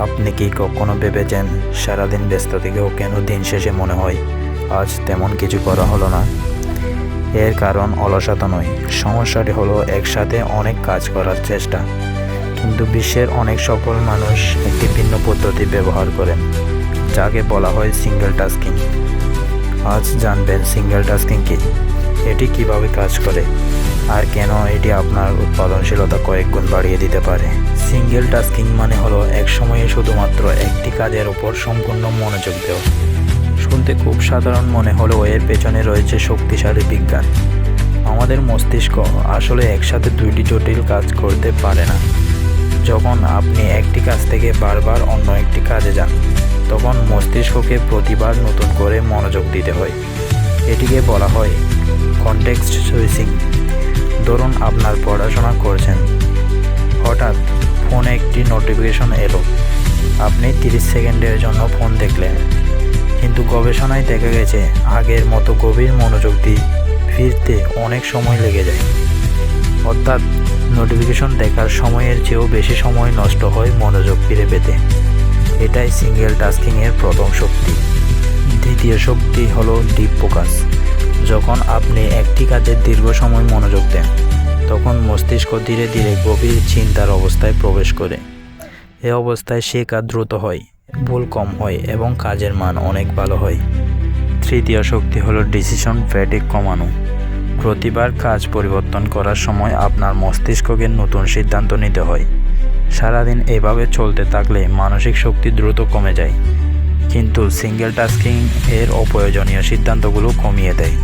আপনি কি কখনো ভেবেছেন সারাদিন ব্যস্ত থেকেও কেন দিন শেষে মনে হয় আজ তেমন কিছু করা হলো না? এর কারণ অলসতা নয়, সমস্যাটি হলো একসাথে অনেক কাজ করার চেষ্টা। কিন্তু বিশ্বের অনেক সফল মানুষ একটি ভিন্ন পদ্ধতি ব্যবহার করেন, যাকে বলা হয় সিঙ্গেল টাস্কিং। আজ জানবেন সিঙ্গেল টাস্কিং কি, এটি কিভাবে কাজ করে, আর কেন এটি আপনার উৎপাদনশীলতা কয়েক গুণ বাড়িয়ে দিতে পারে। সিঙ্গেল টাস্কিং মানে হলো এক সময়ে শুধুমাত্র একটি কাজের উপর সম্পূর্ণ মনোযোগ দেওয়া। শুনতে খুব সাধারণ মনে হলেও এর পেছনে রয়েছে শক্তিশালী বিজ্ঞান। আমাদের মস্তিষ্ক আসলে একসাথে দুইটি জটিল কাজ করতে পারে না। যখন আপনি একটি কাজ থেকে বারবার অন্য একটি কাজে যান, তখন মস্তিষ্ককে প্রতিবার নতুন করে মনোযোগ দিতে হয়। এটিকে বলা হয় কনটেক্সট সুইচিং। ধরুন আপনার পড়াশোনা করছেন, হঠাৎ ফোনে একটি নোটিফিকেশন এলো। আপনি 30 সেকেন্ডের জন্য ফোন দেখলেন, কিন্তু গবেষণায় দেখা গেছে আগের মতো গভীর মনোযোগ দিয়ে ফিরতে অনেক সময় লেগে যায়। অর্থাৎ নোটিফিকেশন দেখার সময়ের চেয়েও বেশি সময় নষ্ট হয় মনোযোগ ফিরে পেতে। এটাই সিঙ্গেল টাস্কিংয়ের প্রথম শক্তি। দ্বিতীয় শক্তি হলো ডিপ ফোকাস। যখন আপনি একটি কাজে দীর্ঘ সময় মনোযোগ দেন, তখন মস্তিষ্ক ধীরে ধীরে গভীর চিন্তার অবস্থায় প্রবেশ করে। এ অবস্থায় শেখা দ্রুত হয়, ভুল কম হয় এবং কাজের মান অনেক ভালো হয়। তৃতীয় শক্তি হলো ডিসিশন ফ্যাটিগ কমানো। প্রতিবার কাজ পরিবর্তন করার সময় আপনার মস্তিষ্ককে নতুন সিদ্ধান্ত নিতে হয়। সারাদিন এভাবে চলতে থাকলে মানসিক শক্তি দ্রুত কমে যায়, কিন্তু সিঙ্গেল টাস্কিং এর অপ্রয়োজনীয় সিদ্ধান্তগুলো কমিয়ে দেয়।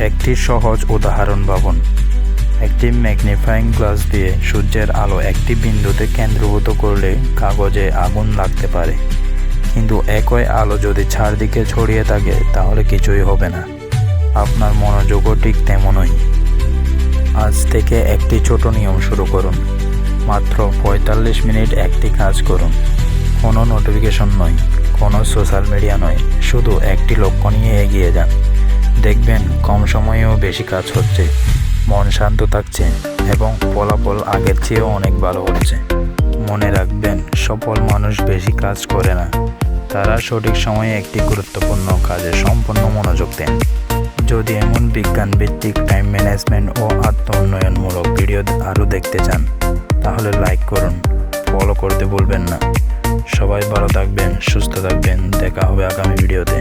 একটি সহজ উদাহরণ ভাবুন। একটি ম্যাগনিফাইং গ্লাস দিয়ে সূর্যের আলো একটি বিন্দুতে কেন্দ্রীভূত করলে কাগজে আগুন লাগতে পারে, কিন্তু একই আলো যদি চারদিকে ছড়িয়ে থাকে তাহলে কিছুই হবে না। আপনার মনোযোগও ঠিক তেমনই। আজ থেকে একটি ছোট নিয়ম শুরু করুন। মাত্র 45 মিনিট একটি কাজ করুন। কোনো নোটিফিকেশন নয়, কোনো সোশ্যাল মিডিয়া নয়, শুধু একটি লক্ষ্য নিয়ে এগিয়ে যান। দেখবেন কম সময়েও বেশি কাজ হচ্ছে, মন শান্ত থাকছে এবং ফলাফল আগের চেয়েও অনেক ভালো হচ্ছে। মনে রাখবেন, সফল মানুষ বেশি কাজ করে না, তারা সঠিক সময়ে একটি গুরুত্বপূর্ণ কাজে সম্পূর্ণ মনোযোগ দেন। যদি এমন বিজ্ঞানভিত্তিক টাইম ম্যানেজমেন্ট ও আত্ম উন্নয়নমূলক ভিডিও আরও দেখতে চান, তাহলে লাইক করুন, ফলো করতে ভুলবেন না। সবাই ভালো থাকবেন, সুস্থ থাকবেন। দেখা হবে আগামী ভিডিওতে।